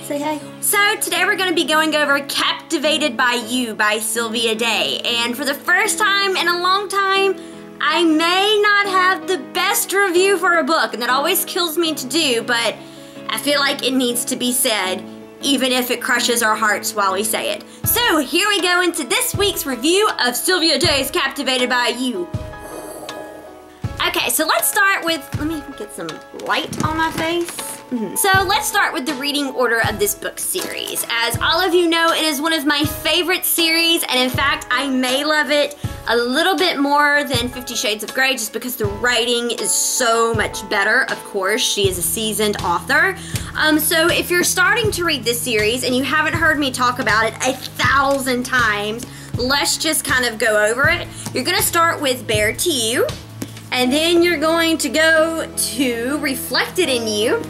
Say hey. So today we're going to be going over Captivated by You by Sylvia Day. And for the first time in a long time, I may not have the best review for a book, and that always kills me to do, but I feel like it needs to be said, even if it crushes our hearts while we say it. So here we go into this week's review of Sylvia Day's Captivated by You. Okay, so let's start with, let me get some light on my face. So let's start with the reading order of this book series. As all of you know, it is one of my favorite series, and in fact, I may love it a little bit more than 50 Shades of Grey just because the writing is so much better. Of course, she is a seasoned author. So if you're starting to read this series and you haven't heard me talk about it 1,000 times, let's just kind of go over it. You're gonna start with Bare to You, and then you're going to go to Reflected in You,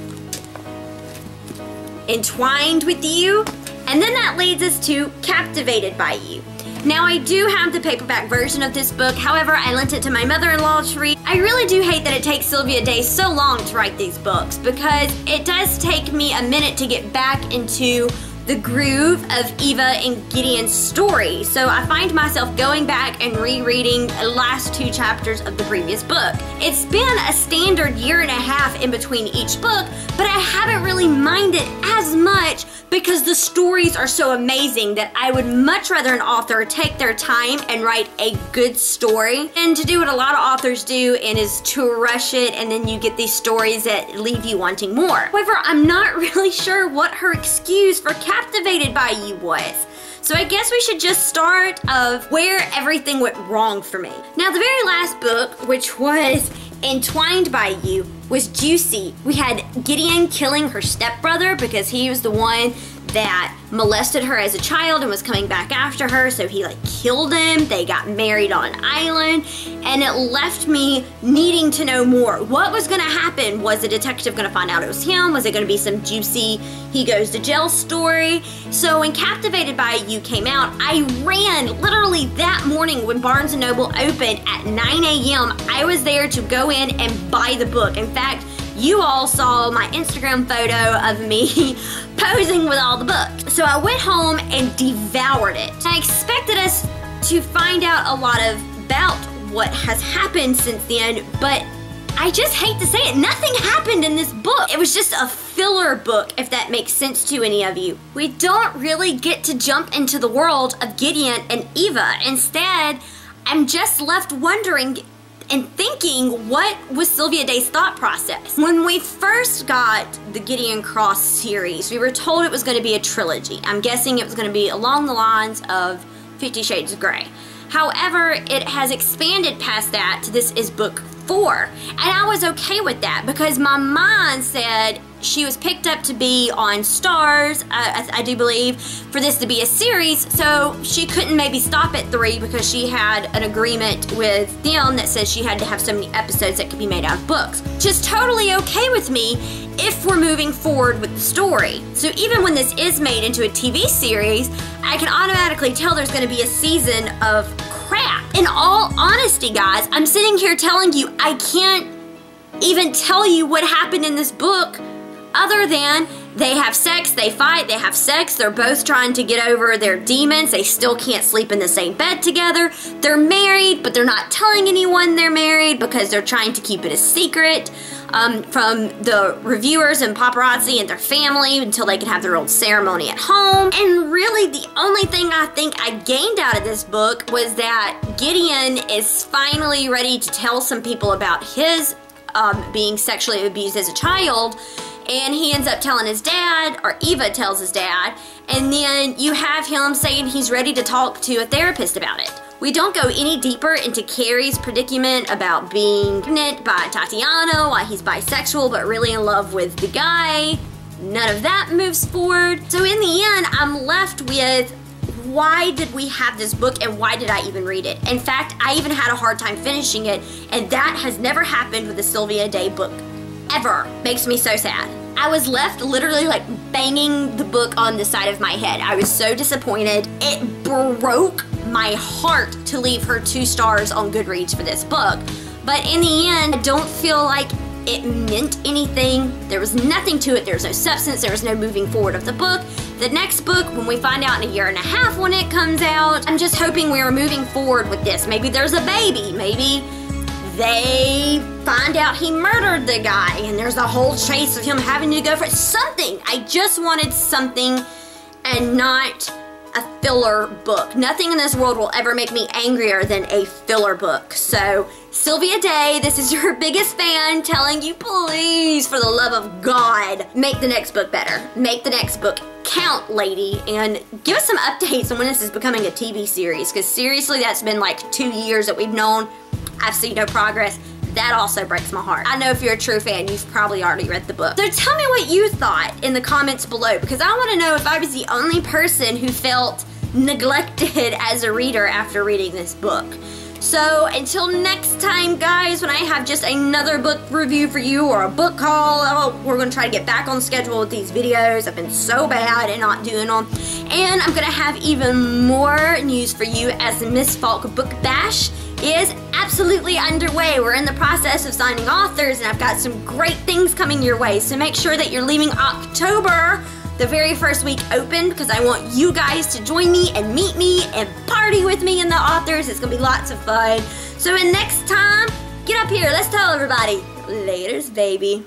Entwined with You, and then that leads us to Captivated by You. Now, I do have the paperback version of this book, however, I lent it to my mother-in-law to read. I really do hate that it takes Sylvia Day so long to write these books, because it does take me a minute to get back into the groove of Eva and Gideon's story. So I find myself going back and rereading the last 2 chapters of the previous book. It's been a standard 1.5 years in between each book, but I haven't really minded as much because the stories are so amazing that I would much rather an author take their time and write a good story and to do what a lot of authors do, and is to rush it, and then you get these stories that leave you wanting more. However, I'm not really sure what her excuse for Captivated by You was. So I guess we should just start of where everything went wrong for me. Now, the very last book, which was Entwined by You, was juicy. We had Gideon killing her stepbrother because he was the one that molested her as a child and was coming back after her, so he killed him. They got married on an island, and it left me needing to know more. What was gonna happen? Was the detective gonna find out it was him? Was it gonna be some juicy he goes to jail story? So when Captivated by You came out, I ran literally that morning when Barnes & Noble opened at 9 a.m. I was there to go in and buy the book. In fact, you all saw my Instagram photo of me posing with all the books. So I went home and devoured it. I expected us to find out a lot about what has happened since then, but I just hate to say it, nothing happened in this book. It was just a filler book, if that makes sense to any of you. We don't really get to jump into the world of Gideon and Eva. Instead, I'm just left wondering and thinking, what was Sylvia Day's thought process? When we first got the Gideon Cross series, we were told it was going to be a trilogy. I'm guessing it was going to be along the lines of 50 Shades of Grey. However, it has expanded past that to this is book 4. And I was okay with that because my mom said she was picked up to be on Stars, I do believe, for this to be a series, so she couldn't maybe stop at 3 because she had an agreement with them that says she had to have so many episodes that could be made out of books. Just totally okay with me if we're moving forward with the story. So even when this is made into a TV series, I can automatically tell there's going to be a season of crap. In all honesty, guys, I'm sitting here telling you I can't even tell you what happened in this book other than they have sex, they fight, they have sex, they're both trying to get over their demons, they still can't sleep in the same bed together, they're married, but they're not telling anyone they're married because they're trying to keep it a secret from the reviewers and paparazzi and their family until they can have their own ceremony at home. And really the only thing I think I gained out of this book was that Gideon is finally ready to tell some people about his being sexually abused as a child, and he ends up telling his dad, or Eva tells his dad, and then you have him saying he's ready to talk to a therapist about it. We don't go any deeper into Carrie's predicament about being pregnant by Tatiana, why he's bisexual but really in love with the guy. None of that moves forward. So in the end, I'm left with, why did we have this book and why did I even read it? In fact, I even had a hard time finishing it, and that has never happened with a Sylvia Day book. Ever. Makes me so sad. I was left literally banging the book on the side of my head. I was so disappointed. It broke my heart to leave her 2 stars on Goodreads for this book. But in the end, I don't feel like it meant anything. There was nothing to it. There was no substance. There was no moving forward of the book. The next book, when we find out in a year and a half when it comes out, I'm just hoping we are moving forward with this. Maybe there's a baby. Maybe they find out he murdered the guy and there's a whole chase of him having to go for something. I just wanted something and not a filler book. Nothing in this world will ever make me angrier than a filler book. So, Sylvia Day, this is your biggest fan telling you, please, for the love of God, make the next book better. Make the next book count, lady, and give us some updates on when this is becoming a TV series, because seriously, that's been like 2 years that we've known. I've seen no progress. That also breaks my heart. I know if you're a true fan, you've probably already read the book. So tell me what you thought in the comments below, because I want to know if I was the only person who felt neglected as a reader after reading this book. So until next time, guys, when I have just another book review for you or a book haul, we're going to try to get back on schedule with these videos. I've been so bad at not doing them. And I'm going to have even more news for you as the Miss Falk Book Bash is absolutely underway. We're in the process of signing authors, and I've got some great things coming your way. So make sure that you're leaving October, the very first week, open, because I want you guys to join me and meet me and party with me and the authors. It's gonna be lots of fun. So next time, get up here. Let's tell everybody. Laters, baby.